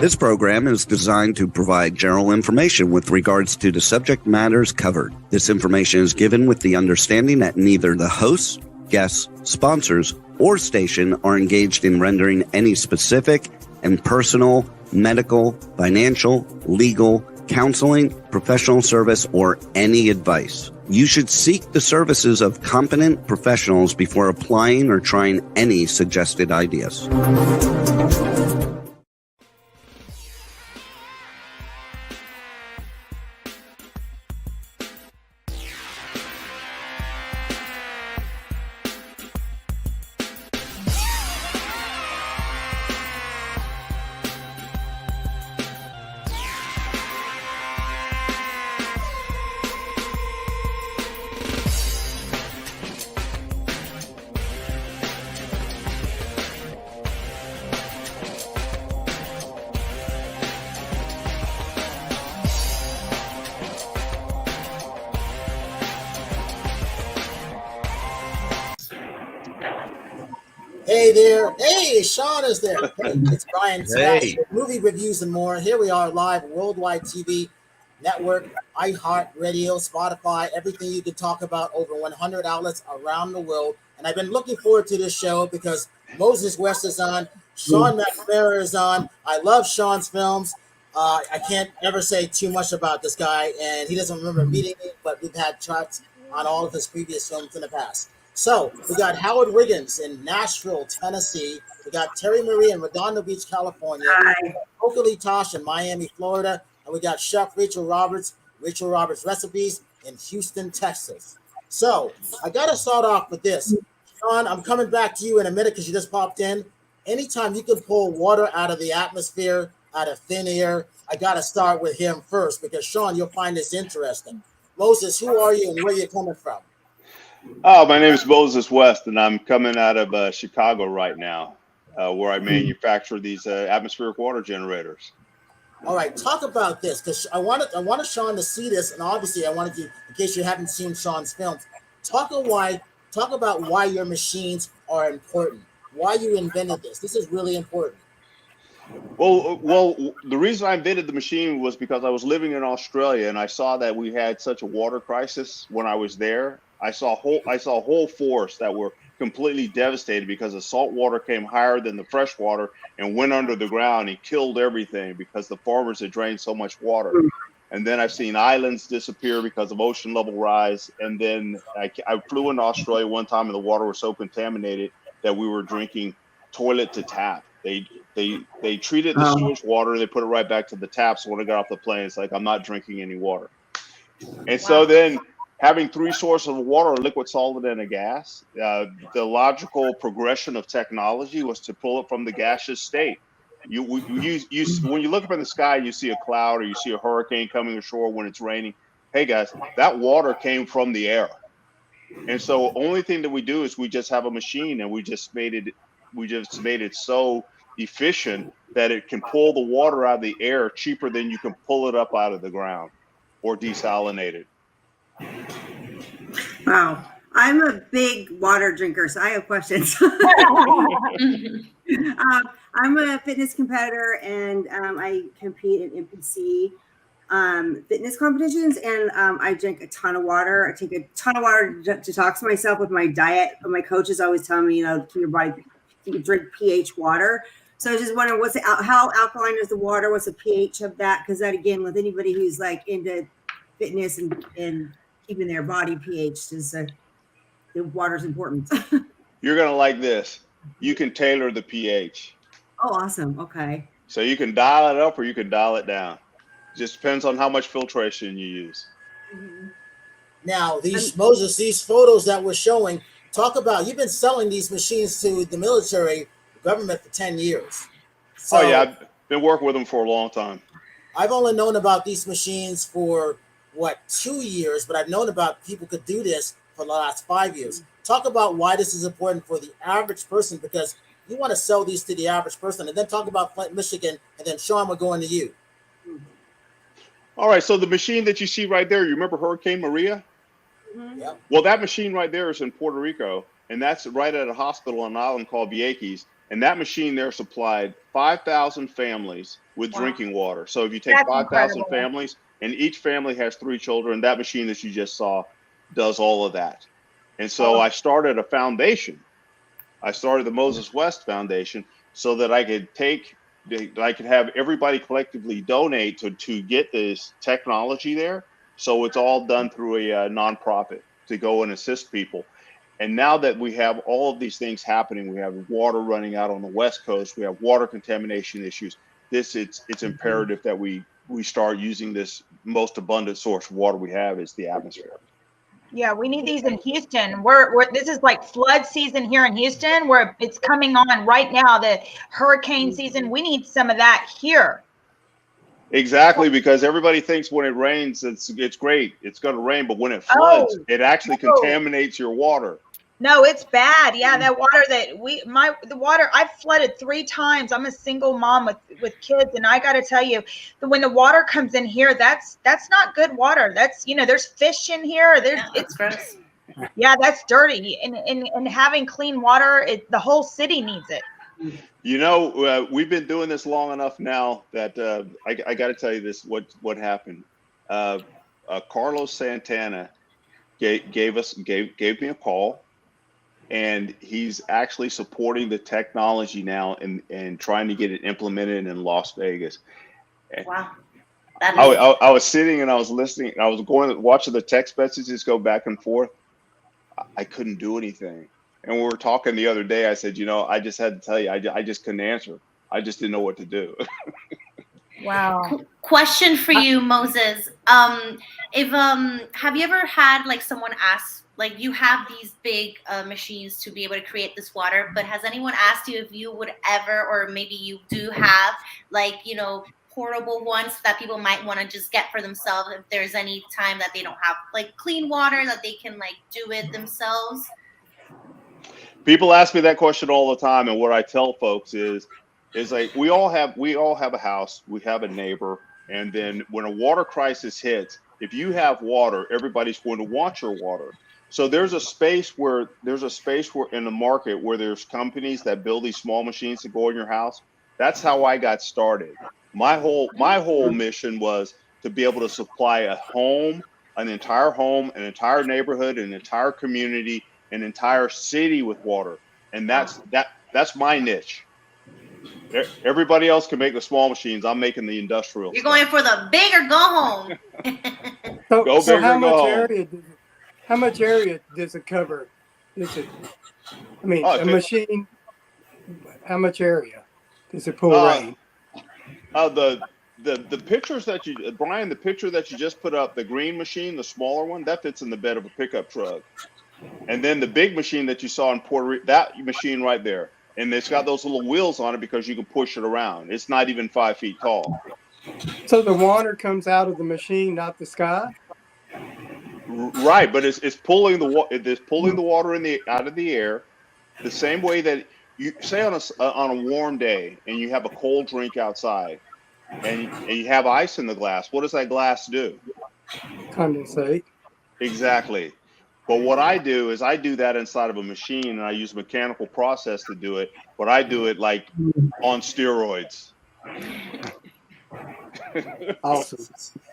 This program is designed to provide general information with regards to the subject matters covered. This information is given with the understanding that neither the hosts, guests, sponsors, or station are engaged in rendering any specific and personal, medical, financial, legal, counseling, professional service, or any advice. You should seek the services of competent professionals before applying or trying any suggested ideas. Hey there. Hey, Sean is there. Hey, it's Brian. Hey. Movie reviews and more. Here we are live, Worldwide TV Network, iHeartRadio, Spotify, everything you can talk about, over 100 outlets around the world. And I've been looking forward to this show because Moses West is on, Sean McNamara is on. I love Sean's films. I can't ever say too much about this guy, and he doesn't remember meeting me, but we've had chats on all of his previous films in the past. So we got Howard Wiggins in Nashville, Tennessee. We got Terry Marie in Redondo Beach, California. Oakley Tosh in Miami, Florida. And we got Chef Rachel Roberts Recipes in Houston, Texas. So I got to start off with this. Sean, I'm coming back to you in a minute because you just popped in. Anytime you can pull water out of the atmosphere, out of thin air, I got to start with him first because, Sean, you'll find this interesting. Moses, who are you and where are you coming from? Oh, my name is Moses West, and I'm coming out of Chicago right now, where I manufacture these atmospheric water generators. All right, talk about this because I wanted Sean to see this, and obviously I wanted you, in case you haven't seen Sean's films, talk about why your machines are important, why you invented this. This is really important. Well, the reason I invented the machine was because I was living in Australia, and I saw that we had such a water crisis when I was there. I saw whole forests that were completely devastated because the salt water came higher than the fresh water and went under the ground and killed everything because the farmers had drained so much water. And then I've seen islands disappear because of ocean level rise. And then I flew into Australia one time, and the water was so contaminated that we were drinking toilet to tap. They treated the sewage water, they put it right back to the tap. So when I got off the plane, it's like, I'm not drinking any water. And so then, having three sources of water, a liquid, solid, and a gas, the logical progression of technology was to pull it from the gaseous state. When you look up in the sky, you see a cloud or you see a hurricane coming ashore when it's raining. Hey guys, that water came from the air. And so only thing that we do is we just have a machine, and we just made it so efficient that it can pull the water out of the air cheaper than you can pull it up out of the ground or desalinate it. Wow. I'm a big water drinker, so I have questions. I'm a fitness competitor, and I compete in NPC fitness competitions, and I drink a ton of water. I take a ton of water to detox myself with my diet, but my coaches always tell me, keep your body, you can drink pH water. So I was just wondering, how alkaline is the water? What's the pH of that? Because that, again, with anybody who's like into fitness and keeping their body pH, the water's important. You're gonna like this. You can tailor the pH. Oh, awesome. Okay. So you can dial it up or you can dial it down. Just depends on how much filtration you use. Mm-hmm. Now, these photos that we're showing, talk about, you've been selling these machines to the military government for 10 years. So, oh yeah, I've been working with them for a long time. I've only known about these machines for 2 years, but I've known about people could do this for the last 5 years. Talk about why this is important for the average person, because you want to sell these to the average person, and then talk about Flint, Michigan, and then Sean, we're going to you. All right, so the machine that you see right there, you remember Hurricane Maria? Mm-hmm. Yep. Well, that machine right there is in Puerto Rico, and that's right at a hospital on an island called Vieques. And that machine there supplied 5,000 families with drinking water. So if you take That's 5,000 incredible. families and each family has 3 children, that machine that you just saw does all of that. And so I started a foundation. I started the Moses West Foundation so that I could have everybody collectively donate to get this technology there. So it's all done through a nonprofit to go and assist people. And now that we have all of these things happening, we have water running out on the West Coast, we have water contamination issues. It's imperative that we start using this most abundant source of water we have is the atmosphere. Yeah, we need these in Houston. This is like flood season here in Houston, where it's coming on right now, the hurricane season. We need some of that here. Exactly, because everybody thinks when it rains, it's great. It's going to rain, but when it floods, it actually contaminates your water. No, it's bad. Yeah, that water the water I've flooded 3 times. I'm a single mom with kids, and I got to tell you, when the water comes in here, that's not good water. That's, there's fish in here. It's gross. Yeah, that's dirty. And having clean water, the whole city needs it. We've been doing this long enough now that I got to tell you this. What happened? Carlos Santana gave me a call. And he's actually supporting the technology now and trying to get it implemented in Las Vegas. Wow. I was sitting and I was listening. I was watching the text messages go back and forth. I couldn't do anything. And we were talking the other day. I said, I just had to tell you, I just couldn't answer. I just didn't know what to do. Wow. Question for you, Moses. Have you ever had like someone ask, like, you have these big machines to be able to create this water, but has anyone asked you if you would ever, or maybe you do have, like, portable ones that people might want to just get for themselves if there's any time that they don't have like clean water, that they can like do it themselves? People ask me that question all the time, and what I tell folks is like we all have a house, we have a neighbor, and then when a water crisis hits, if you have water, everybody's going to want your water. So there's a space where in the market where there's companies that build these small machines to go in your house. That's how I got started. My whole mission was to be able to supply an entire neighborhood, an entire community, an entire city with water. And that's my niche. Everybody else can make the small machines. I'm making the industrial. You're going for the big or go home. So how much area does it cover? A machine, how much area does it pull rain? The pictures that Brian, the picture that you just put up, the green machine, the smaller one, that fits in the bed of a pickup truck. And then the big machine that you saw in Puerto Rico, that machine right there, and it's got those little wheels on it because you can push it around. It's not even 5 feet tall. So the water comes out of the machine, not the sky? Right, but it's pulling the water out of the air, the same way that you say on a warm day and you have a cold drink outside, and you have ice in the glass. What does that glass do? Condensate. Exactly. But what I do is I do that inside of a machine, and I use a mechanical process to do it. But I do it like on steroids. Awesome.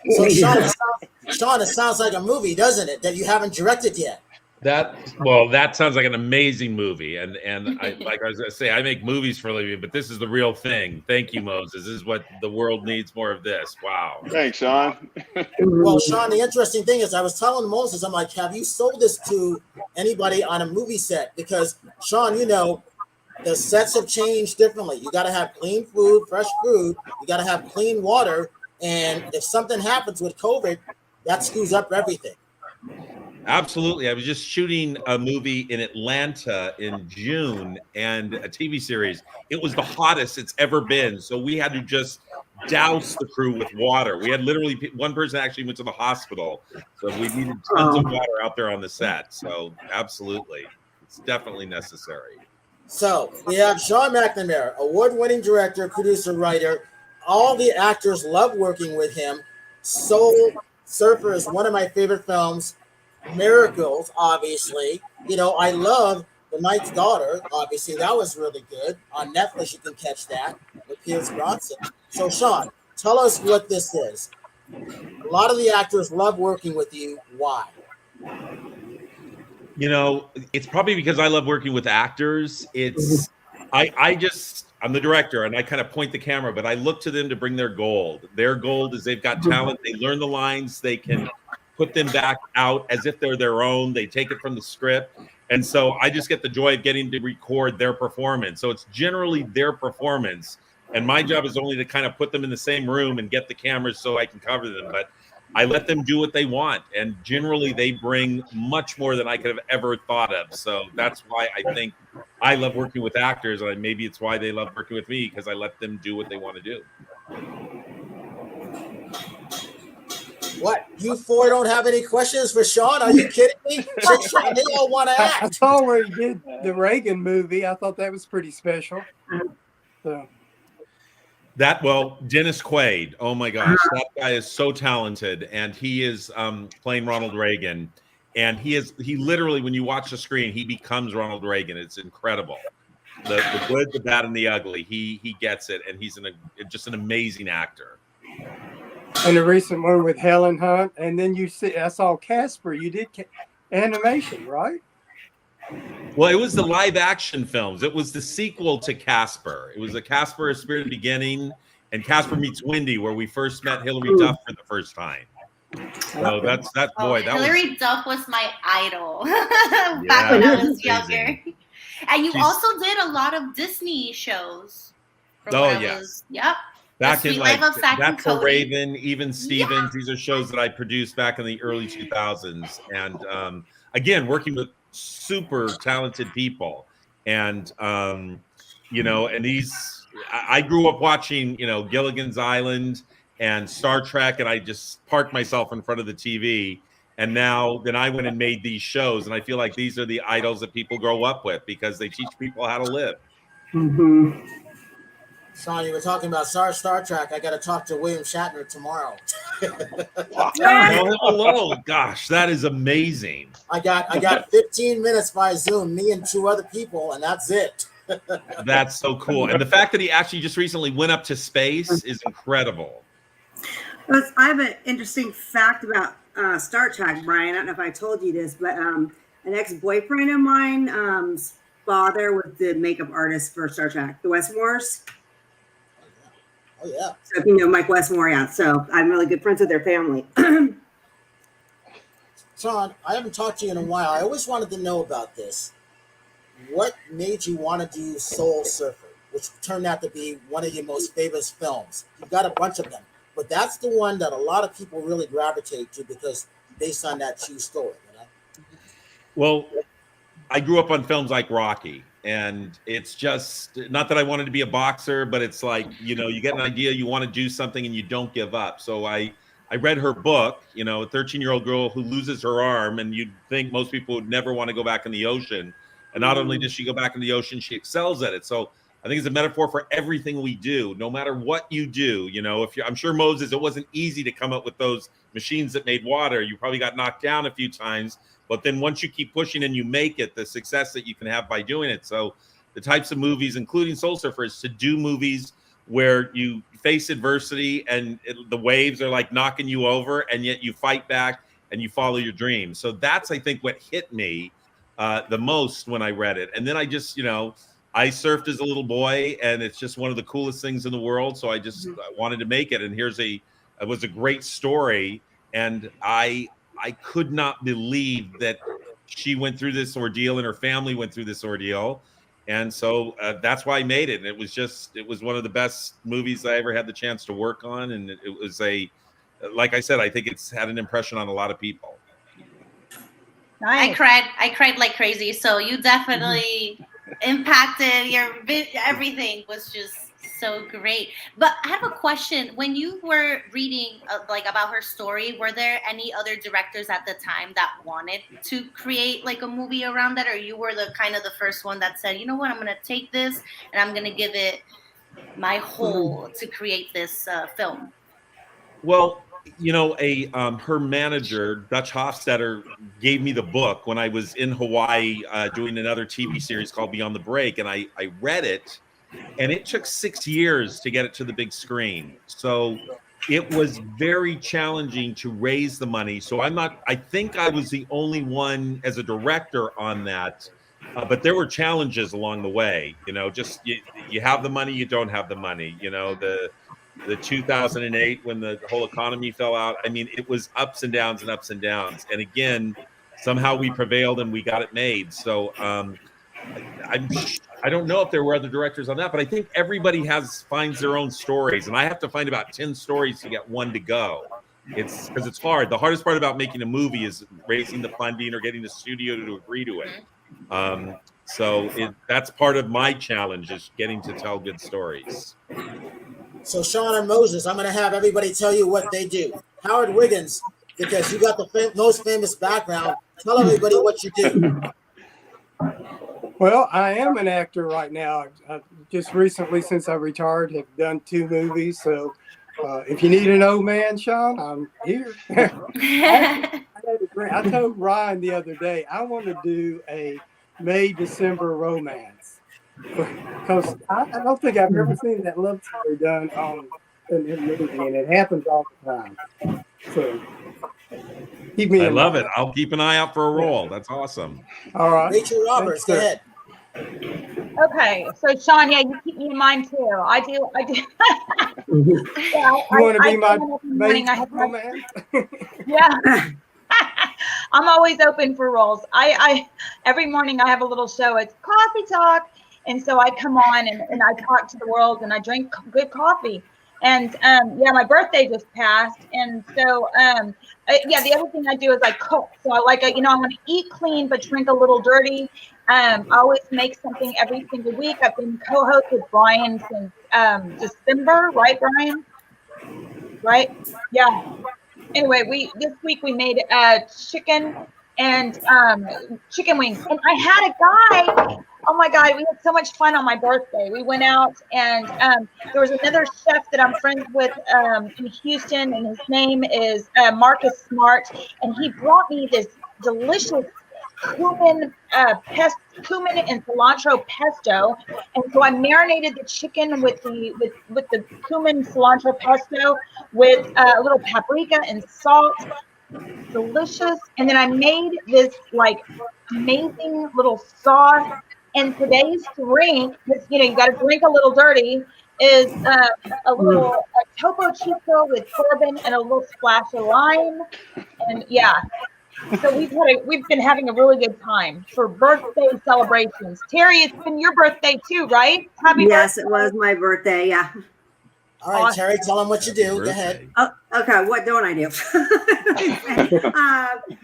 So Sean, it sounds like a movie, doesn't it? That you haven't directed yet. That sounds like an amazing movie, and I was gonna say, I make movies for a living, but this is the real thing. Thank you, Moses. This is what the world needs more of this. Wow. Thanks, Sean. Well, Sean, the interesting thing is, I was telling Moses, I'm like, have you sold this to anybody on a movie set? Because Sean, the sets have changed differently. You got to have clean food, fresh food. You got to have clean water, and if something happens with COVID, that screws up everything. Absolutely. I was just shooting a movie in Atlanta in June, and a TV series. It was the hottest it's ever been. So we had to just douse the crew with water. We had literally one person actually went to the hospital. So we needed tons of water out there on the set. So absolutely. It's definitely necessary. So we have Sean McNamara, award-winning director, producer, writer. All the actors love working with him. Soul Surfer is one of my favorite films. Miracles, obviously. I love The Knight's Daughter, obviously, that was really good. On Netflix, you can catch that with Pierce Brosnan. So, Sean, tell us what this is. A lot of the actors love working with you. Why? You know, it's probably because I love working with actors. It's I'm the director and I kind of point the camera, but I look to them to bring their gold. Their gold is they've got talent. They learn the lines. They can put them back out as if they're their own. They take it from the script. And so I just get the joy of getting to record their performance. So it's generally their performance. And my job is only to kind of put them in the same room and get the cameras so I can cover them. But I let them do what they want. And generally they bring much more than I could have ever thought of. So that's why I think I love working with actors. And maybe it's why they love working with me, because I let them do what they want to do. What? You four don't have any questions for Sean? Are you kidding me? Sean, they all want to I act. saw where he did the Reagan movie. I thought that was pretty special. So. Dennis Quaid. Oh my gosh, that guy is so talented, and he is playing Ronald Reagan. And he literally, when you watch the screen, he becomes Ronald Reagan. It's incredible. The good, the bad, and the ugly. He gets it, and he's just an amazing actor. And the recent one with Helen Hunt, and then I saw Casper. You did animation, right? Well, it was the live action films. It was the sequel to Casper. It was a Casper: A Spirited Beginning and Casper Meets Wendy, where we first met Hilary Duff for the first time. So Hilary Duff was my idol back when I was younger. And you also did a lot of Disney shows. Yep. Back in That's for Raven, Even Stevens. These are shows that I produced back in the early 2000s. And again, working with super talented people. And, and I grew up watching, Gilligan's Island and Star Trek, and I just parked myself in front of the TV. And then I went and made these shows. And I feel like these are the idols that people grow up with because they teach people how to live. Mm-hmm. Sean, you were talking about Star Trek. I got to talk to William Shatner tomorrow. Hello. Gosh, that is amazing. I got 15 minutes by Zoom, me and 2 other people, and that's it. That's so cool. And the fact that he actually just recently went up to space is incredible. I have an interesting fact about Star Trek, Brian. I don't know if I told you this, but an ex-boyfriend of mine's father was the makeup artist for Star Trek, the Westmores. Oh, yeah. So if you know Mike Westmore, yeah. So I'm really good friends with their family. Sean, I haven't talked to you in a while. I always wanted to know about this. What made you want to do Soul Surfer, which turned out to be one of your most famous films? You've got a bunch of them, but that's the one that a lot of people really gravitate to because based on that true story. Well, I grew up on films like Rocky. And it's just not that I wanted to be a boxer, but it's like, you get an idea, you want to do something and you don't give up. So I read her book, a 13-year-old girl who loses her arm, and you'd think most people would never want to go back in the ocean. And not only does she go back in the ocean, she excels at it. So I think it's a metaphor for everything we do, no matter what you do. I'm sure Moses, it wasn't easy to come up with those machines that made water. You probably got knocked down a few times. But then once you keep pushing and you make it, the success that you can have by doing it. So the types of movies, including Soul Surfer, is to do movies where you face adversity and the waves are like knocking you over, and yet you fight back and you follow your dreams. So that's, I think, what hit me the most when I read it. And then I just, I surfed as a little boy, and it's just one of the coolest things in the world. So I just wanted to make it. And it was a great story. And I could not believe that she went through this ordeal and her family went through this ordeal. And so that's why I made it. And it was one of the best movies I ever had the chance to work on. And it was like I said, I think it's had an impression on a lot of people. Nice. I cried like crazy. So you definitely impacted everything was just so great. But I have a question. When you were reading about her story, were there any other directors at the time that wanted to create like a movie around that, or you were the first one that said, you know what, I'm going to take this and I'm going to give it my whole to create this film? Well, her manager, Dutch Hofstetter, gave me the book when I was in Hawaii doing another TV series called Beyond the Break, and I read it, and it took 6 years to get it to the big screen. So it was very challenging to raise the money. So I think I was the only one as a director on that. But there were challenges along the way, just you have the money, you don't have the money, the 2008 when the whole economy fell out. I mean, it was ups and downs and ups and downs. And again, somehow we prevailed and we got it made. So I don't know if there were other directors on that, but I think everybody finds their own stories, and I have to find about 10 stories to get one to go. It's because it's hard. The hardest part about making a movie is raising the funding or getting the studio to agree to it. So that's part of my challenge, is getting to tell good stories. So Sean and Moses, I'm going to have everybody tell you what they do. Howard Wiggins, because you got the most famous background, tell everybody what you do. Well, I am an actor right now. I just recently, since I retired, have done 2 movies. So if you need an old man, Sean, I'm here. I told Ryan the other day, I want to do a May-December romance. Because I don't think I've ever seen that love story done in a movie, and it happens all the time. So keep me. I love it. I'll keep an eye out for a role. That's awesome. All right, Rachel Roberts, go ahead. Okay, so Sean, yeah, you keep me in mind too. I do. Yeah, you want to be my main romance? Yeah. I'm always open for roles. I every morning I have a little show. It's Coffee Talk. And so I come on and I talk to the world and I drink good coffee. And my birthday just passed. And so, the other thing I do is I cook. So I want to eat clean, but drink a little dirty. I always make something every single week. I've been co-host with Brian since December, right, Brian? Right? Yeah. Anyway, this week we made chicken and chicken wings. And I had a guy. Oh my God, we had so much fun on my birthday. We went out and there was another chef that I'm friends with in Houston, and his name is Marcus Smart. And he brought me this delicious cumin and cilantro pesto. And so I marinated the chicken with the cumin cilantro pesto with a little paprika and salt. Delicious. And then I made this amazing little sauce. And today's drink, because you got to drink a little dirty, is a Topo Chico with bourbon and a little splash of lime. And yeah, so we've been having a really good time for birthday celebrations. Terry, it's been your birthday too, right? Happy Yes, birthday. it was my birthday. Yeah. All right, awesome. Terry, tell them what you do. Go ahead. Oh, okay. What don't I do?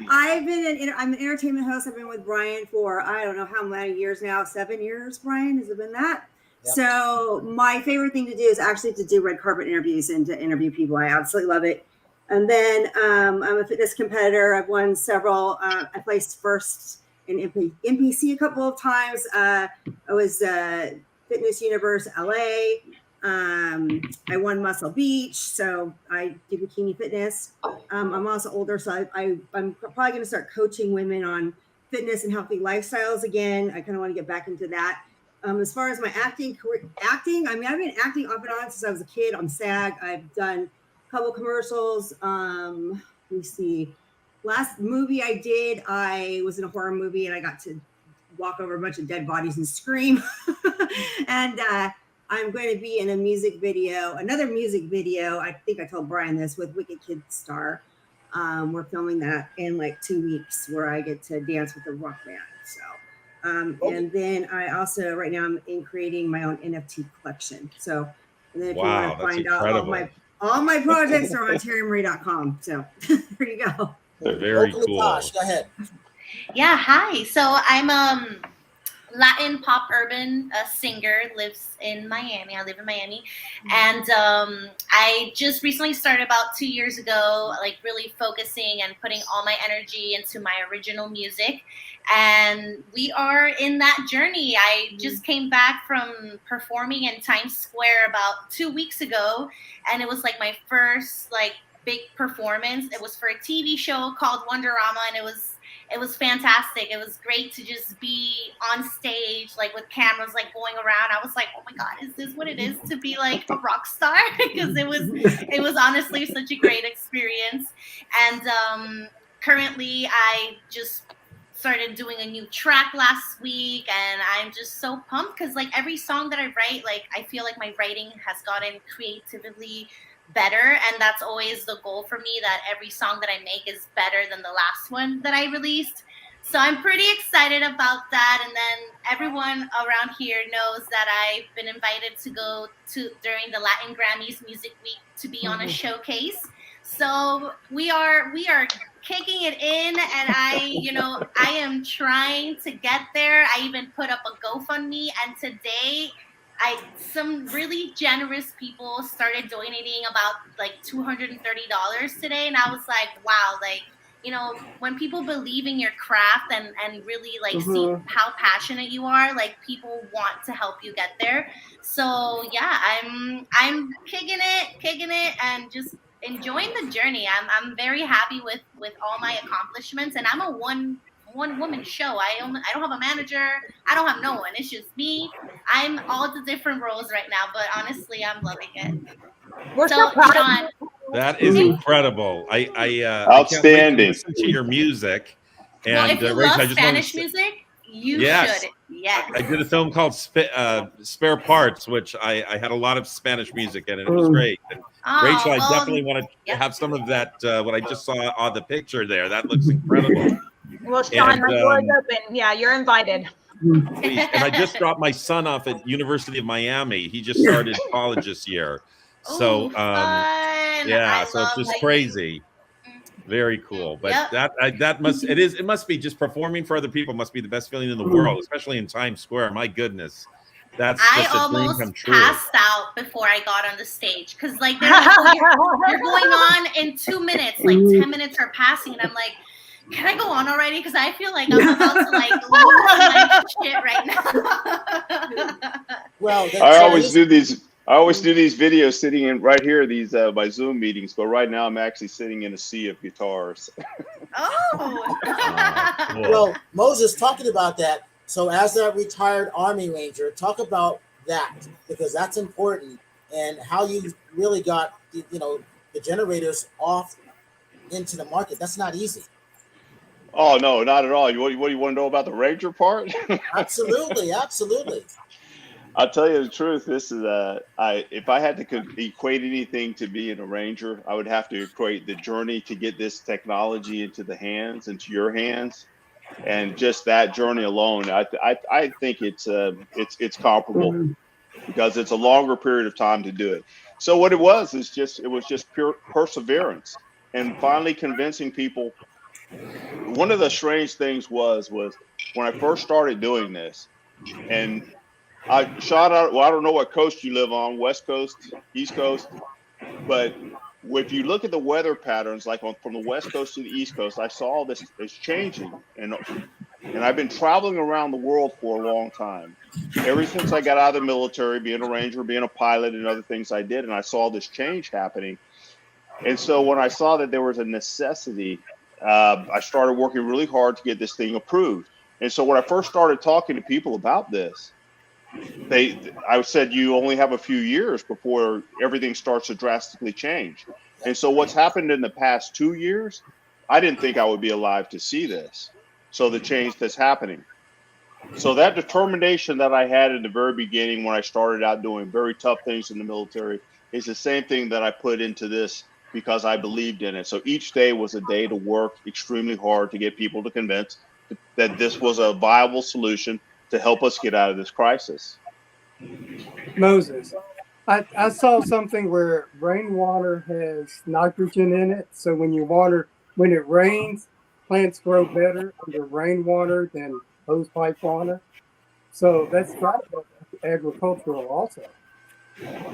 I'm an entertainment host. I've been with Brian for, I don't know how many years now, 7 years, Brian, has it been that? Yep. So my favorite thing to do is actually to do red carpet interviews and to interview people. I absolutely love it. And then I'm a fitness competitor. I've won several. I placed first in NPC a couple of times. I was Fitness Universe LA. I won Muscle Beach, so I do bikini fitness. I'm also older, so I'm probably going to start coaching women on fitness and healthy lifestyles again. I kind of want to get back into that. As far as my acting, I mean, I've been acting off and on since I was a kid on SAG. I've done a couple commercials. Let me see. Last movie I did, I was in a horror movie and I got to walk over a bunch of dead bodies and scream. And I'm going to be in another music video. I think I told Brian this, with Wicked Kid Star. We're filming that in 2 weeks, where I get to dance with the rock band. So, and then I also, right now, I'm creating my own NFT collection. So, and then if you want to find out all my projects are on terrymarie.com. So there you go. Very cool. Gosh, go ahead. Yeah, hi. So I'm Latin pop urban singer, lives in Miami. I live in Miami. And I just recently started about 2 years ago, really focusing and putting all my energy into my original music. And we are in that journey. I just came back from performing in Times Square about 2 weeks ago. And it was my first big performance. It was for a TV show called Wonderama, and it was fantastic. It was great to just be on stage, like with cameras like going around. I was like, oh my God, is this what it is to be like a rock star? Because it was honestly such a great experience. And currently I just started doing a new track last week, and I'm just so pumped because like every song that I write, like I feel like my writing has gotten creatively better, and that's always the goal for me, that every song that I make is better than the last one that I released. So I'm pretty excited about that. And then everyone around here knows that I've been invited to go to during the Latin Grammys Music Week to be on a showcase. So we are kicking it in, and I am trying to get there. I even put up a GoFundMe, and today some really generous people started donating about like $230 today, and I was like, wow, like, you know, when people believe in your craft and really like see how passionate you are, like people want to help you get there. So yeah, I'm kicking it and just enjoying the journey. I'm very happy with all my accomplishments, and I'm a one woman show. I don't have a manager. I don't have no one. It's just me. I'm all the different roles right now, but honestly, I'm loving it. We're so proud. Sean, that is incredible. I Outstanding. can't wait to listen to your music. And well, if you Rachel, love Spanish music, you should. Yes. I did a film called Spare Parts, which I had a lot of Spanish music in it. It was great. And Rachel, I definitely want to have some of that, what I just saw on the picture there. That looks incredible. Well, Sean, my door's open. Yeah, you're invited. Please. And I just dropped my son off at University of Miami. He just started college this year. So, yeah, so it's just crazy. Very cool. But it must be just performing for other people must be the best feeling in the world, especially in Times Square. My goodness. That's just a dream come true. I almost passed out before I got on the stage because like they're like, oh, you're going on in 2 minutes, like 10 minutes are passing, and I'm like, can I go on already? Because I feel like I'm about to like lose my shit right now. Well, I always do these videos sitting in right here, these my Zoom meetings, but right now I'm actually sitting in a sea of guitars. Oh. Cool. Well, Moses, talking about that, so as a retired Army Ranger, talk about that, because that's important, and how you really got the generators off into the market. That's not easy. Oh, no, not at all. What do you want to know about the Ranger part? Absolutely. I'll tell you the truth. This is if I had to equate anything to being a Ranger, I would have to equate the journey to get this technology into your hands, and just that journey alone. I think it's comparable, because it's a longer period of time to do it. So what it was just pure perseverance, and finally convincing people. One of the strange things was when I first started doing this, and I shot out. Well, I don't know what coast you live on, West Coast, East Coast, but if you look at the weather patterns, like from the West Coast to the East Coast, I saw this is changing, and I've been traveling around the world for a long time, ever since I got out of the military, being a Ranger, being a pilot, and other things I did, and I saw this change happening. And so when I saw that there was a necessity, I started working really hard to get this thing approved. And so when I first started talking to people about this, I said, you only have a few years before everything starts to drastically change. And so what's happened in the past 2 years, I didn't think I would be alive to see this. So the change that's happening. So that determination that I had in the very beginning when I started out doing very tough things in the military is the same thing that I put into this, because I believed in it. So each day was a day to work extremely hard to get people to convince that this was a viable solution to help us get out of this crisis. Moses, I saw something where rainwater has nitrogen in it. So when it rains, plants grow better under rainwater than hose pipe water. So that's right, agricultural also.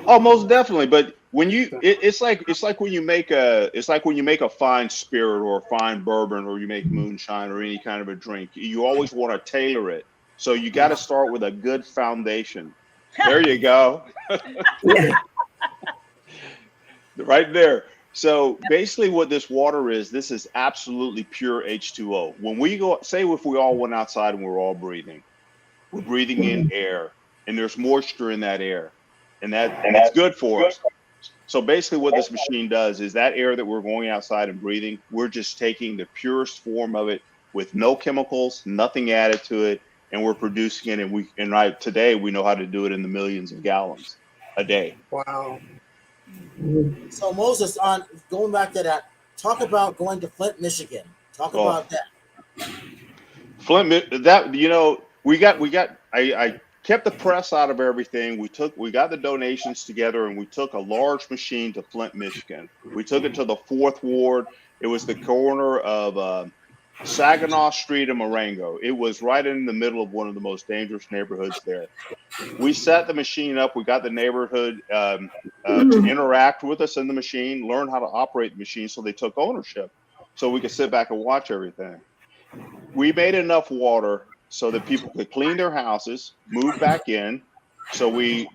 Oh, most definitely. But when it's like when you make a fine spirit or a fine bourbon, or you make moonshine or any kind of a drink, you always want to tailor it. So you got to start with a good foundation. There you go. Right there. So basically what this water is, this is absolutely pure H2O. When we go, say if we all went outside and we're all breathing, we're breathing in air and there's moisture in that air and it's good for us. So basically what this machine does is that air that we're going outside and breathing, we're just taking the purest form of it with no chemicals, nothing added to it, and we're producing it. And today we know how to do it in the millions of gallons a day. Wow. So Moses, on going back to that, talk about going to Flint, Michigan. Talk about that. Flint, that I kept the press out of everything. We got the donations together and we took a large machine to Flint, Michigan. We took it to the 4th Ward. It was the corner of Saginaw Street and Marengo. It was right in the middle of one of the most dangerous neighborhoods there. We set the machine up. We got the neighborhood to interact with us in the machine, learn how to operate the machine, so they took ownership so we could sit back and watch everything. We made enough water so that people could clean their houses, move back in. So we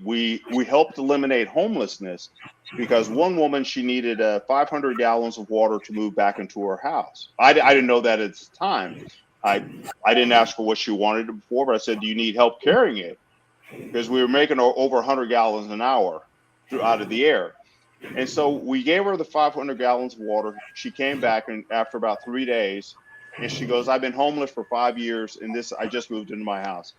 helped eliminate homelessness because one woman, she needed 500 gallons of water to move back into her house. I didn't know that at the time. I didn't ask her what she wanted before, but I said, do you need help carrying it? Because we were making over 100 gallons an hour out of the air. And so we gave her the 500 gallons of water. She came back and after about 3 days, and she goes, I've been homeless for 5 years, and I just moved into my house.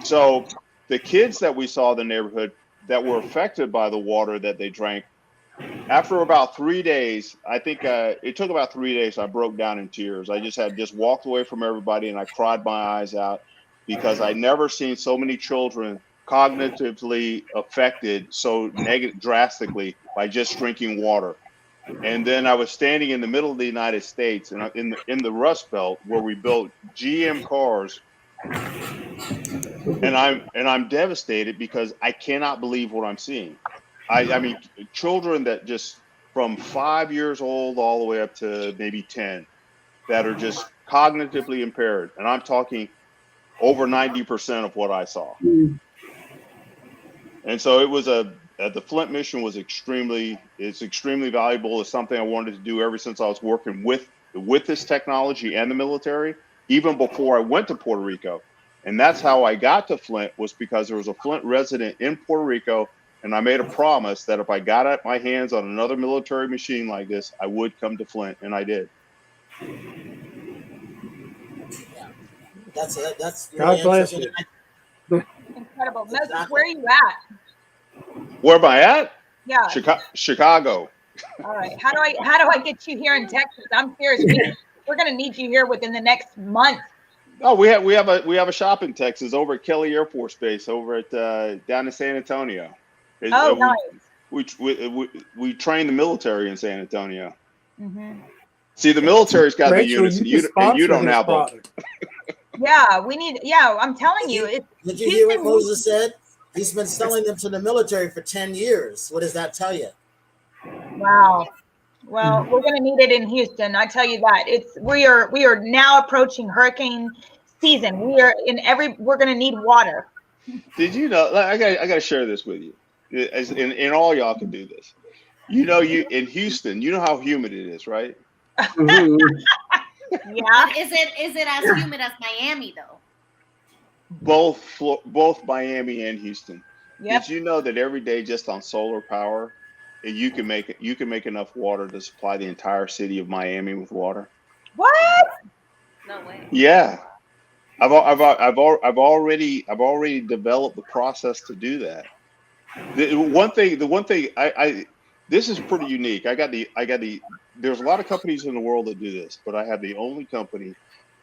So the kids that we saw in the neighborhood that were affected by the water that they drank, after about 3 days, I think it took about 3 days, I broke down in tears. I just walked away from everybody and I cried my eyes out because I'd never seen so many children cognitively affected so drastically by just drinking water. And then I was standing in the middle of the United States and in the Rust Belt where we built GM cars. And I'm devastated because I cannot believe what I'm seeing. I mean, children that just from 5 years old all the way up to maybe 10 that are just cognitively impaired. And I'm talking over 90% of what I saw. And so it was the Flint mission was extremely valuable. It's something I wanted to do ever since I was working with this technology and the military, even before I went to Puerto Rico. And that's how I got to Flint, was because there was a Flint resident in Puerto Rico, and I made a promise that if I got my hands on another military machine like this, I would come to Flint, and I did. Yeah, that's God bless you. Incredible. Moses, where are you at? Where am I at? Yeah. Chicago. All right. How do I get you here in Texas? I'm serious. We're going to need you here within the next month. Oh, we have a shop in Texas over at Kelly Air Force Base over at down in San Antonio. Nice. We train the military in San Antonio. Mm-hmm. See, the military's got the units, and you don't have them. Yeah, we need. Yeah, I'm telling you. Did you hear what Moses said? He's been selling them to the military for 10 years. What does that tell you? Wow. Well, we're going to need it in Houston. I tell you that. We are now approaching hurricane season. We're going to need water. Did you know? I got to share this with you. And all y'all can do this. You know, in Houston, you know how humid it is, right? Yeah. Is it as humid as Miami though? Both Miami and Houston. Yep. Did you know that every day just on solar power, you can make enough water to supply the entire city of Miami with water? What? No way. Yeah. I've already developed the process to do that. The one thing this is pretty unique. There's a lot of companies in the world that do this, but I have the only company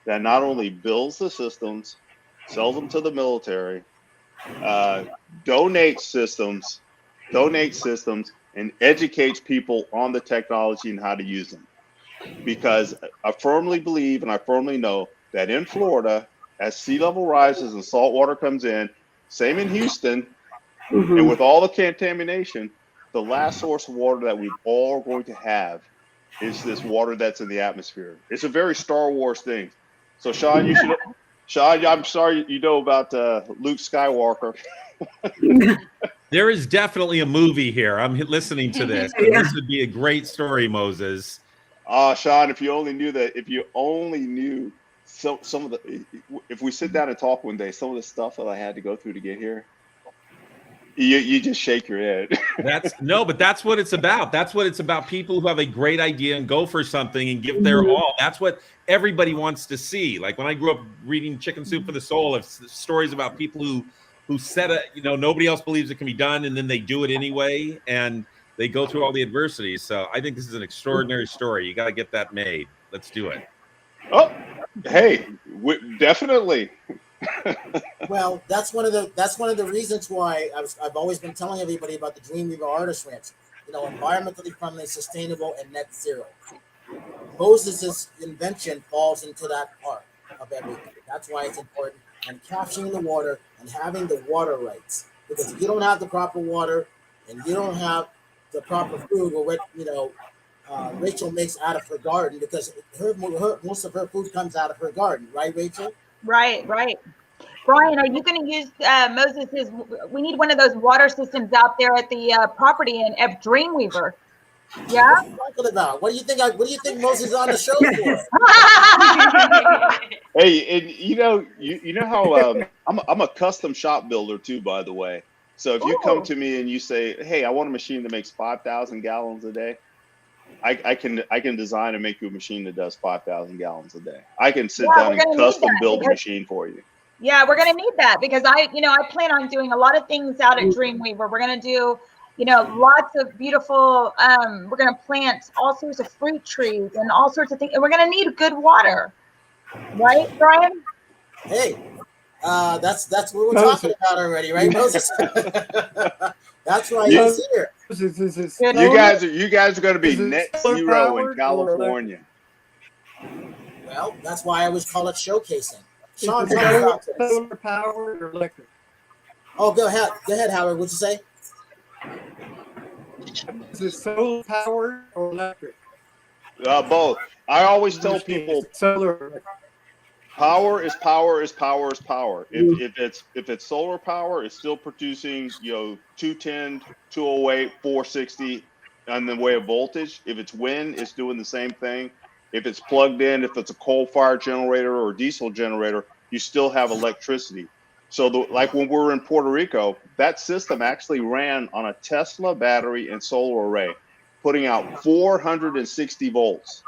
that not only builds the systems, sells them to the military, donates systems, and educates people on the technology and how to use them. Because I firmly believe and I firmly know that in Florida, as sea level rises and salt water comes in, same in Houston, and with all the contamination, the last source of water that we're all going to have is this water that's in the atmosphere. It's a very Star Wars thing. So Sean, I'm sorry you know about Luke Skywalker. There is definitely a movie here. I'm listening to this. And Yeah. This would be a great story, Moses. Sean, if you only knew that, if you only knew some of the, if we sit down and talk one day, some of the stuff that I had to go through to get here, you just shake your head. But that's what it's about. That's what it's about. People who have a great idea and go for something and give their all. That's what everybody wants to see. Like when I grew up reading Chicken Soup for the Soul, of stories about people who said it, nobody else believes it can be done, and then they do it anyway, and they go through all the adversities. So I think this is an extraordinary story. You got to get that made. Let's do it. Oh, hey, definitely. Well, that's one of the reasons why I've always been telling everybody about the Dreamweaver Artist Ranch. Environmentally friendly, sustainable, and net zero. Moses' invention falls into that part of everything. That's why it's important. And capturing the water and having the water rights. Because if you don't have the proper water and you don't have the proper food, or what Rachel makes out of her garden, because most of her food comes out of her garden, right, Rachel? Right. Brian, are you going to use Moses's? We need one of those water systems out there at the property in Dreamweaver. Yeah. What are you talking about? What do you think? What do you think Moses is on the show for? Hey, and you know how I'm a custom shop builder too, by the way. So if you come to me and you say, "Hey, I want a machine that makes 5,000 gallons a day," I can design and make you a machine that does 5,000 gallons a day. I can sit down and custom build a machine for you. Yeah, we're going to need that because I plan on doing a lot of things out at Dreamweaver. We're going to do, lots of beautiful, we're going to plant all sorts of fruit trees and all sorts of things. And we're going to need good water. Right, Brian? Hey, that's what we're talking about already, right, Moses? That's why he's here. You guys are going to be net zero in California. Well, that's why I always call it showcasing. Sean, tell me about this. Solar power or electric? Oh, go ahead, Howard. What'd you say? Is it solar power or electric? Both. I always tell people solar. Power is power is power is power. If it's solar power, it's still producing 210, 208, 460 on the way of voltage. If it's wind, it's doing the same thing. If it's plugged in, if it's a coal-fired generator or a diesel generator, you still have electricity. So like when we were in Puerto Rico, that system actually ran on a Tesla battery and solar array, putting out 460 volts.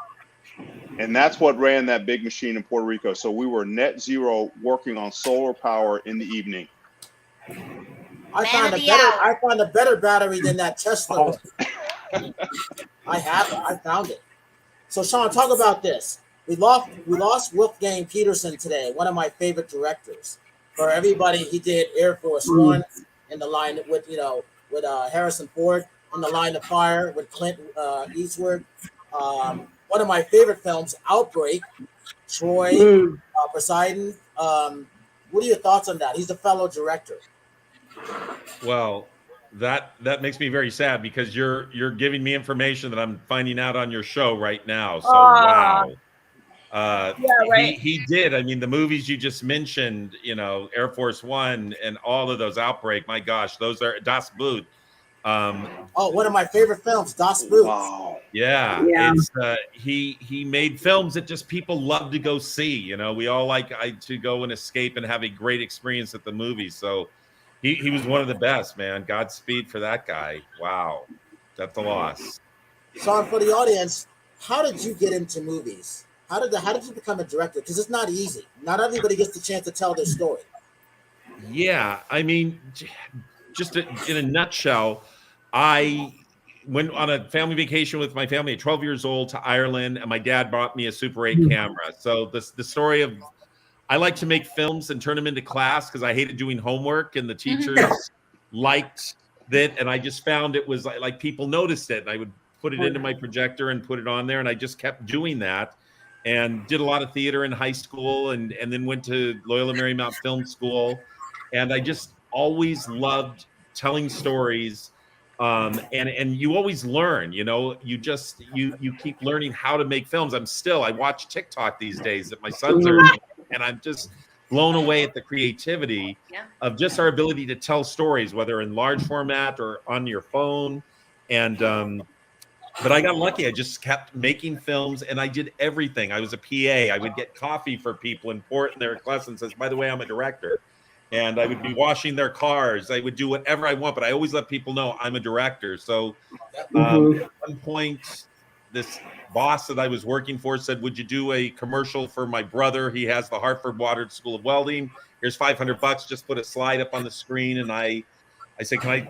And that's what ran that big machine in Puerto Rico. So we were net zero working on solar power in the evening. I found a better battery than that Tesla. I found it. So Sean, talk about this. We lost Wolfgang Peterson today, one of my favorite directors. For everybody, he did Air Force One in the line with Harrison Ford, in the Line of Fire with Clint Eastwood. One of my favorite films, Outbreak, Troy, Poseidon. What are your thoughts on that? He's a fellow director. Well, that makes me very sad because you're giving me information that I'm finding out on your show right now. So wow. Yeah, right. He did. I mean, the movies you just mentioned, Air Force One and all of those, Outbreak. My gosh, those are Das Boot. One of my favorite films, Das Boot. Wow. Yeah. It's he made films that just people love to go see. We all like to go and escape and have a great experience at the movies. So he was one of the best, man. Godspeed for that guy. Wow, that's a loss. Sean, for the audience, how did you get into movies? How did you become a director? Because it's not easy. Not everybody gets the chance to tell their story. Yeah, I mean, just in a nutshell, I went on a family vacation with my family at 12 years old to Ireland, and my dad brought me a Super 8 camera. So the story of, I like to make films and turn them into class because I hated doing homework, and the teachers liked it, and I just found it was like people noticed it, and I would put it into my projector and put it on there, and I just kept doing that. And did a lot of theater in high school, and then went to Loyola Marymount Film School. And I just always loved telling stories. And you always learn, you keep learning how to make films. I watch TikTok these days that my sons are, and I'm just blown away at the creativity of just our ability to tell stories, whether in large format or on your phone. And but I got lucky. I just kept making films, and I did everything. I was a PA. I would get coffee for people and pour it in their glass and says, by the way, I'm a director. And I would be washing their cars. I would do whatever I want, but I always let people know I'm a director. So at one point, this boss that I was working for said, would you do a commercial for my brother? He has the Hartford Water School of Welding. Here's $500. Just put a slide up on the screen. And I said, can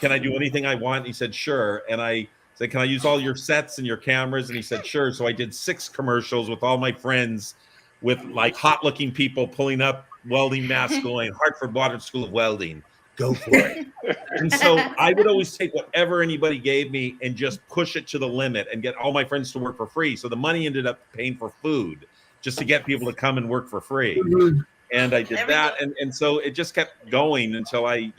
I do anything I want? And he said, sure. And I said, can I use all your sets and your cameras? And he said, sure. So I did 6 commercials with all my friends with like hot looking people pulling up welding masks going, Hartford Water School of Welding, go for it. And so I would always take whatever anybody gave me and just push it to the limit and get all my friends to work for free. So the money ended up paying for food just to get people to come and work for free. And I did that. And so it just kept going until I,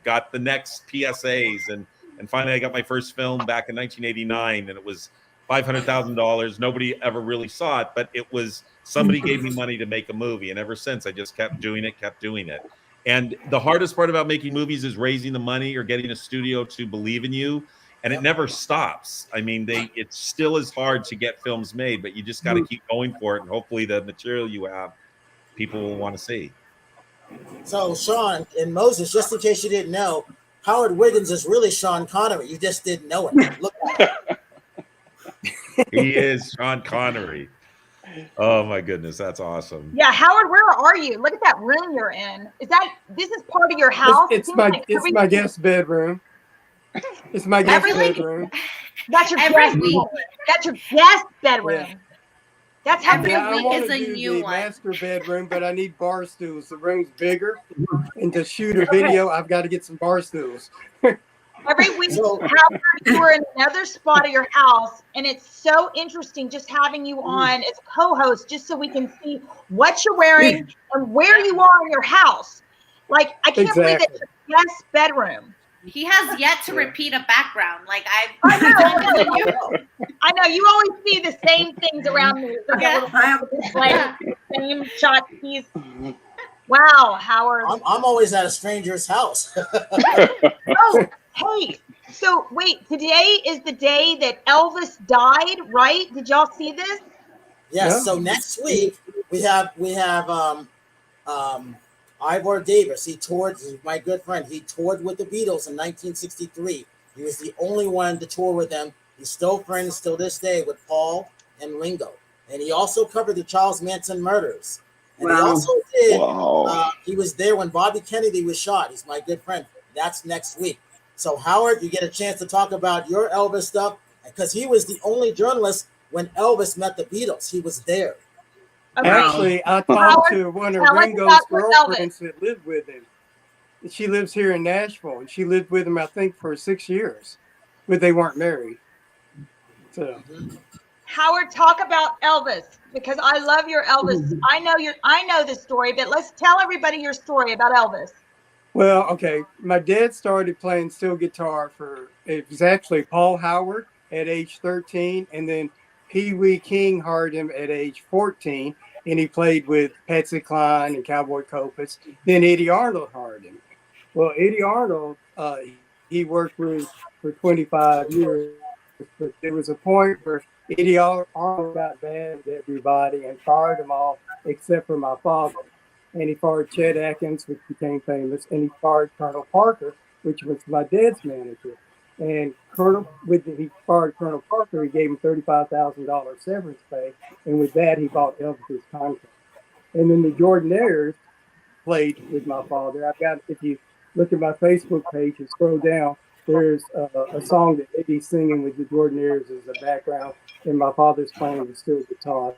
got the next PSAs. And finally I got my first film back in 1989, and it was $500,000. Nobody ever really saw it, but it was somebody gave me money to make a movie. And ever since I just kept doing it. And the hardest part about making movies is raising the money or getting a studio to believe in you. And it never stops. I mean, it still is hard to get films made, but you just got to keep going for it. And hopefully the material you have, people will want to see. So Sean and Moses, just in case you didn't know, Howard Wiggins is really Sean Connery. You just didn't know it. Look at it. He is Sean Connery. Oh my goodness, that's awesome. Yeah, Howard, where are you? Look at that room you're in. This is part of your house? It's my guest bedroom. It's my guest bedroom. That's your guest bedroom. That's your guest bedroom. Yeah. That's how I want to do the master bedroom, but I need bar stools. The room's bigger, and to shoot a video, I've got to get some bar stools. Every week, Howard, you are in another spot of your house, and it's so interesting just having you on as a co-host, just so we can see what you're wearing and where you are in your house. Like, I can't believe it's your guest bedroom. He has yet to repeat a background. Like I know. You always see the same things around me. Like same shot piece. Wow, Howard. I'm always at a stranger's house. Oh, hey. So wait, today is the day that Elvis died, right? Did y'all see this? Yes. Yeah. So next week we have Ivor Davis. He's my good friend. He toured with the Beatles in 1963. He was the only one to tour with them. He's still friends till this day with Paul and Ringo. And he also covered the Charles Manson murders. And he also did, he was there when Bobby Kennedy was shot. He's my good friend. That's next week. So Howard, you get a chance to talk about your Elvis stuff, because he was the only journalist when Elvis met the Beatles. He was there. Okay. Actually, I talked to one of Ringo's girlfriends that lived with him. She lives here in Nashville, and she lived with him, I think, for 6 years, but they weren't married. So, Howard, talk about Elvis, because I love your Elvis. I know the story, but let's tell everybody your story about Elvis. Well, okay. My dad started playing steel guitar it was actually Paul Howard at age 13, and then Pee Wee King hired him at age 14, and he played with Patsy Cline and Cowboy Copas. Then Eddie Arnold hired him. Well, Eddie Arnold, he worked with for 25 years, but there was a point where Eddie Arnold got bad with everybody and fired them all except for my father. And he fired Chet Atkins, which became famous, and he fired Colonel Parker, which was my dad's manager. And he fired Colonel Parker. He gave him $35,000 severance pay, and with that, he bought Elvis's contract. And then the Jordanaires played with my father. If you look at my Facebook page and scroll down, there's a song that Eddie's singing with the Jordanaires as a background, and my father's playing the steel guitar.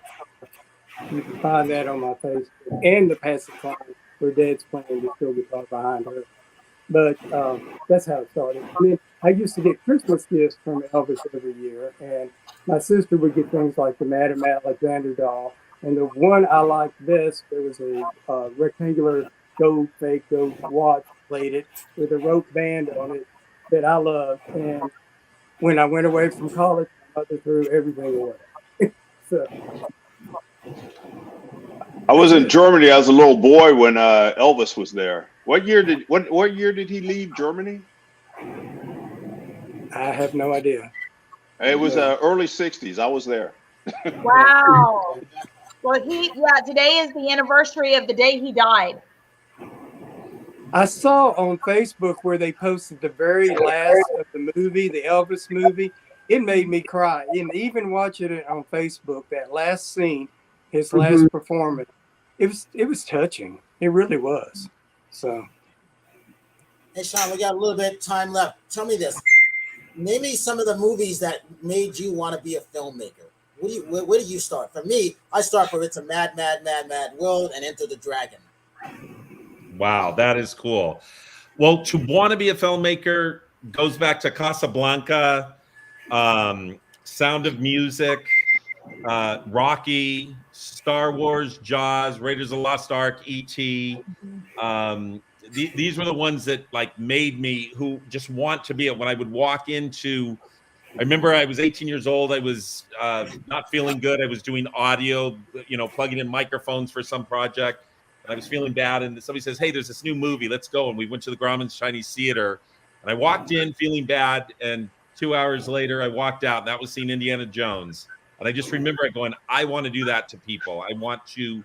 You can find that on my Facebook, and the Patsy Cline, where Dad's playing the steel guitar behind her. But that's how it started. I mean, I used to get Christmas gifts from Elvis every year, and my sister would get things like the Madame Alexander doll. And the one I liked best, there was a rectangular fake gold watch plated with a rope band on it that I loved. And when I went away from college, my mother threw everything away. So I was in Germany. I was a little boy when Elvis was there. What year did he leave Germany? I have no idea. It was early '60s. I was there. Wow. Well, today is the anniversary of the day he died. I saw on Facebook where they posted the very last of the movie, the Elvis movie. It made me cry. And even watching it on Facebook, that last scene, his last performance, it was touching. It really was. So, Hey, Sean, we got a little bit of time left. Tell me this. Name me some of the movies that made you want to be a filmmaker. Where do you start? For me, I start for It's a Mad, Mad, Mad, Mad World and Enter the Dragon. Wow, that is cool. Well, to want to be a filmmaker goes back to Casablanca, Sound of Music, Rocky, Star Wars, Jaws, Raiders of the Lost Ark, E.T. These were the ones that like made me who just want to be it. When I would walk into, I remember I was 18 years old. I was not feeling good. I was doing audio, plugging in microphones for some project. And I was feeling bad. And somebody says, hey, there's this new movie. Let's go. And we went to the Grauman's Chinese Theater. And I walked in feeling bad. And 2 hours later, I walked out. And that was seeing Indiana Jones. And I just remember it going, I want to do that to people. I want to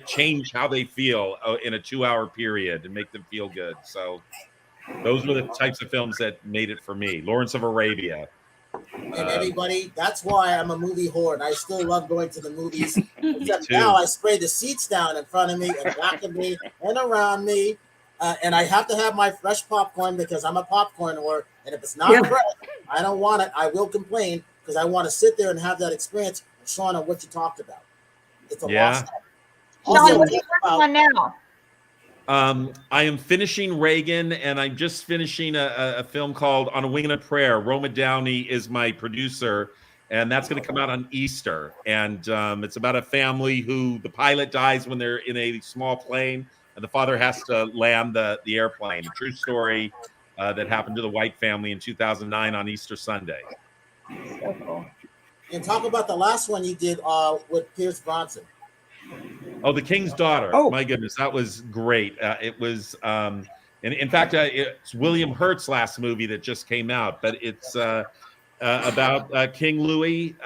change how they feel in a 2-hour period and make them feel good. So those were the types of films that made it for me. Lawrence of Arabia. And everybody, that's why I'm a movie whore, and I still love going to the movies. Except now I spray the seats down in front of me and back of me and around me, and I have to have my fresh popcorn because I'm a popcorn whore. And if it's not fresh, I don't want it. I will complain because I want to sit there and have that experience. Sean, on what you talked about, it's a lost. Sean, what are you working on now? I am finishing Reagan, and I'm just finishing a film called On a Wing and a Prayer. Roma Downey is my producer, and that's going to come out on Easter. And it's about a family who the pilot dies when they're in a small plane, and the father has to land the airplane. A true story that happened to the White family in 2009 on Easter Sunday. So cool. And talk about the last one you did with Pierce Brosnan. Oh, The King's Daughter. Oh, my goodness. That was great. It was, and in fact, it's William Hurt's last movie that just came out, but it's about King Louis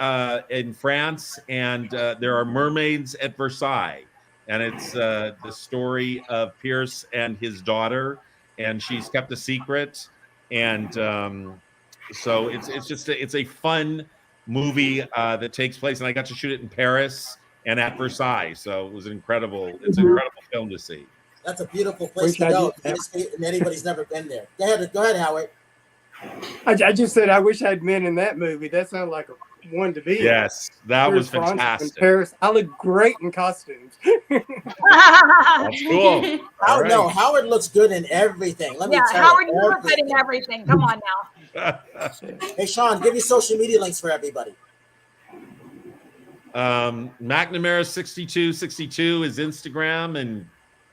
in France, and there are mermaids at Versailles. And it's the story of Pierce and his daughter, and she's kept a secret. And so it's a fun movie that takes place, and I got to shoot it in Paris and at Versailles, so it was an incredible film to see. That's a beautiful place to go. And anybody's never been there. Go ahead, Howard. I just said I wish I'd been in that movie. That sounded like a one to be. Yes, that was fantastic. In Paris, I look great in costumes. That's cool. Howard looks good in everything. Let me tell Howard, you. you look good in everything. Come on now. Hey, Sean, give me social media links for everybody. McNamara 6262 is Instagram, and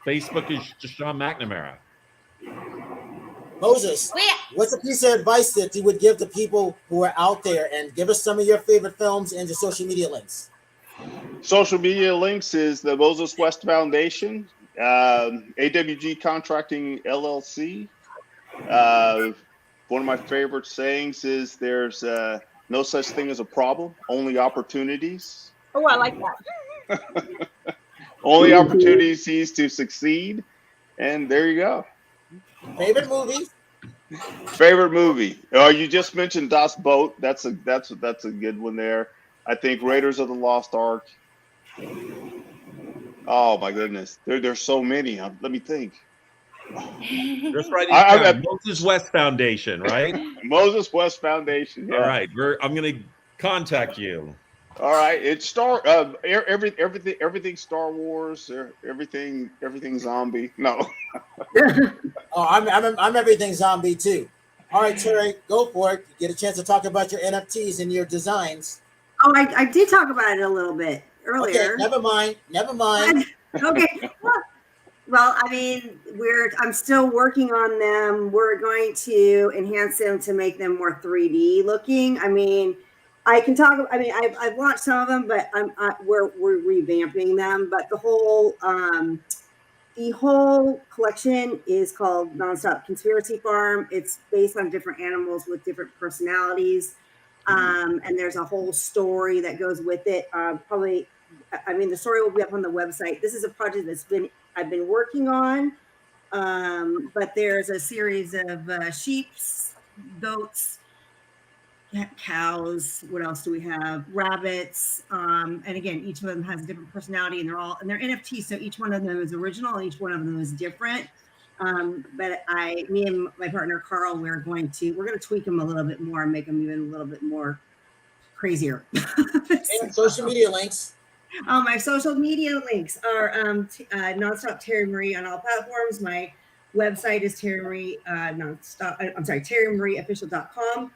Facebook is just Sean McNamara. Moses, what's a piece of advice that you would give to people who are out there, and give us some of your favorite films and your social media links? Social media links is the Moses West Foundation, AWG Contracting LLC. One of my favorite sayings is there's no such thing as a problem, only opportunities. Oh, I like that. Only opportunities to succeed. And there you go. Favorite movie? Favorite movie. Oh, you just mentioned Das Boot. That's a good one there. I think Raiders of the Lost Ark. Oh my goodness. There's so many. Let me think. Just writing Moses West Foundation, right? Moses West Foundation. Yeah. All right, I'm going to contact you. All right, it's everything Star Wars, everything zombie. No. I'm everything zombie too. All right, Terry, go for it. You get a chance to talk about your NFTs and your designs. Oh, I did talk about it a little bit earlier. Okay, never mind. Okay. Well, I mean, I'm still working on them. We're going to enhance them to make them more 3D looking. I mean, I can talk. I mean, I've launched some of them, but we're revamping them. But the whole collection is called Nonstop Conspiracy Farm. It's based on different animals with different personalities, and there's a whole story that goes with it. Probably, I mean, the story will be up on the website. This is a project I've been working on, but there's a series of sheep, goats, cows. What else do we have? Rabbits. And again, each of them has a different personality, and they're NFTs. So each one of them is original, and each one of them is different. But me and my partner Carl, we're going to tweak them a little bit more and make them even a little bit more crazier. And social media links. My social media links are Nonstop Terry Marie on all platforms. My website is terrymarieofficial.com.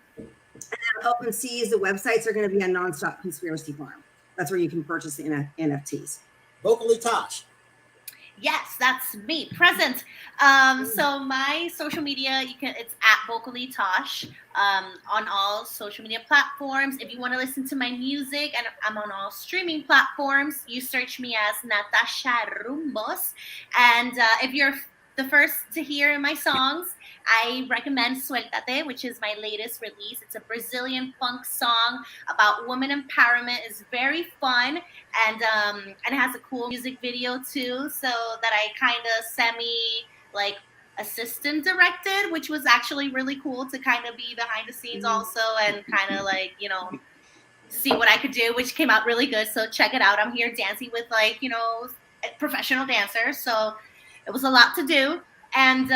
And Open Seas, the websites are going to be on Nonstop Conspiracy Farm. That's where you can purchase the NFTs. Vocally Tosh. Yes, that's me, present. So my social media, it's at Vocally Tosh on all social media platforms. If you want to listen to my music, and I'm on all streaming platforms, you search me as Natasha Rumbos. And if you're the first to hear my songs, I recommend Suéltate, which is my latest release. It's a Brazilian funk song about woman empowerment. It's very fun, and it has a cool music video too, so that I kind of assistant directed, which was actually really cool to kind of be behind the scenes also, and kind of see what I could do, which came out really good. So check it out. I'm here dancing with professional dancers, so it was a lot to do. And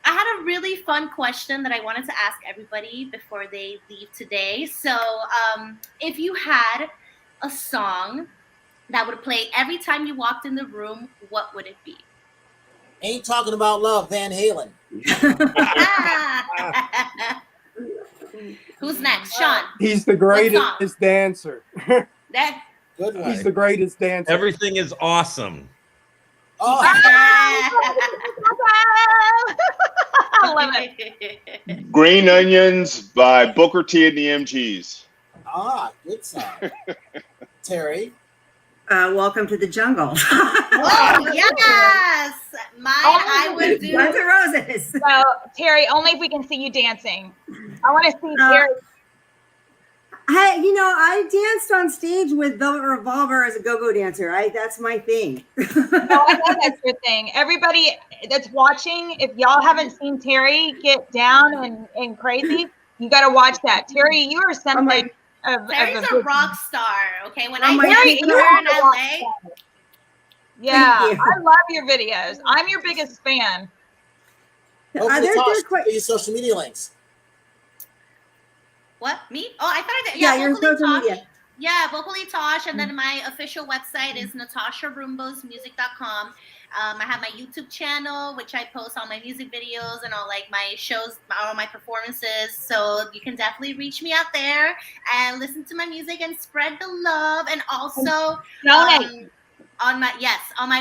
I had a really fun question that I wanted to ask everybody before they leave today. So if you had a song that would play every time you walked in the room, what would it be? Ain't Talking About Love, Van Halen. Who's next? Sean. He's the greatest dancer. Good one. He's the greatest dancer. Everything is awesome. Oh. I love it. Green Onions by Booker T and the MGs. Good song. Terry. Welcome to the Jungle. Oh, yes. I would do Guns N' Roses. So, Terry, only if we can see you dancing. I want to see Terry. I danced on stage with Velvet Revolver as a go-go dancer. That's my thing. No, I know that's your thing. Everybody that's watching, if y'all haven't seen Terry get down and crazy, you got to watch that. Terry, you are something. Terry's a rock star. Okay, when I Terry, see her in LA. Yeah, I love your videos. I'm your biggest fan. There's quite your social media links. What? Me? Oh, I thought I did. Yeah, your social media. Yeah, Vocally Tosh. And then my official website is natasharumbosmusic.com. I have my YouTube channel, which I post all my music videos and all my shows, all my performances. So you can definitely reach me out there and listen to my music and spread the love. And also on my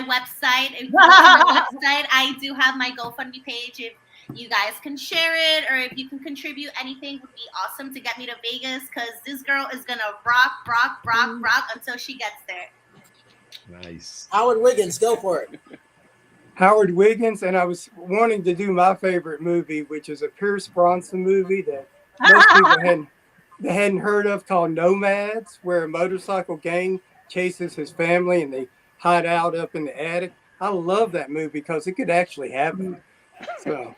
website, if you go to my website, I do have my GoFundMe page. If you guys can share it, or if you can contribute anything, would be awesome to get me to Vegas, because this girl is gonna rock until she gets there. Nice. Howard Wiggins, go for it. Howard Wiggins, and I was wanting to do my favorite movie, which is a Pierce Bronson movie that most people hadn't heard of, called Nomads, where a motorcycle gang chases his family and they hide out up in the attic. I love that movie because it could actually happen. So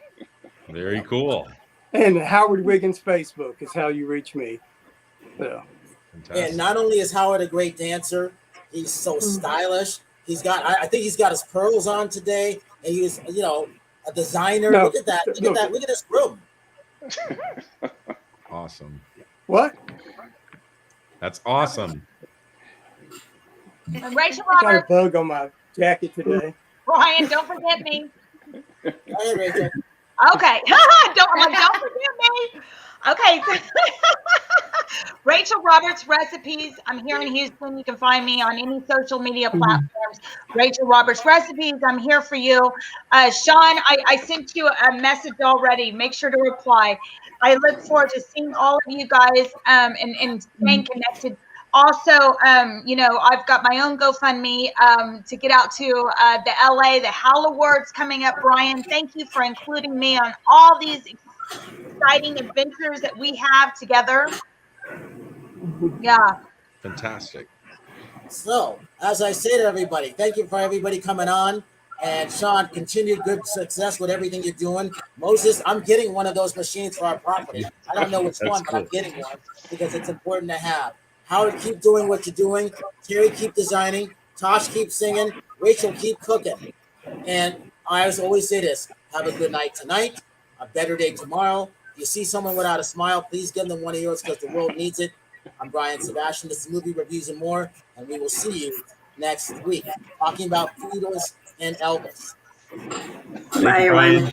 very cool. And Howard Wiggins Facebook is how you reach me. So fantastic. And not only is Howard a great dancer, he's so stylish. I think he's got his pearls on today, and he's a designer. No, look at that. Look at this room. Awesome. What? That's awesome. Rachel I got a Roberts. bug on my jacket today. Ryan, don't forget me. Hey, Rachel. Okay. Don't forget me. Okay. Rachel Roberts Recipes. I'm here in Houston. You can find me on any social media platforms. Rachel Roberts Recipes. I'm here for you. Sean, I sent you a message already. Make sure to reply. I look forward to seeing all of you guys and staying connected. Also, you know, I've got my own GoFundMe to get out to the LA, the Howl Awards coming up. Brian, thank you for including me on all these exciting adventures that we have together. Yeah. Fantastic. So, as I say to everybody, thank you for everybody coming on. And Sean, continued good success with everything you're doing. Moses, I'm getting one of those machines for our property. I don't know which one, but I'm getting one because it's important to have. Howard, keep doing what you're doing. Terry, keep designing. Tosh, keep singing. Rachel, keep cooking. And I always say this, have a good night tonight, a better day tomorrow. If you see someone without a smile, please give them one of yours because the world needs it. I'm Brian Sebastian. This is Movie Reviews and More, and we will see you next week talking about Beatles and Elvis. Bye, everyone.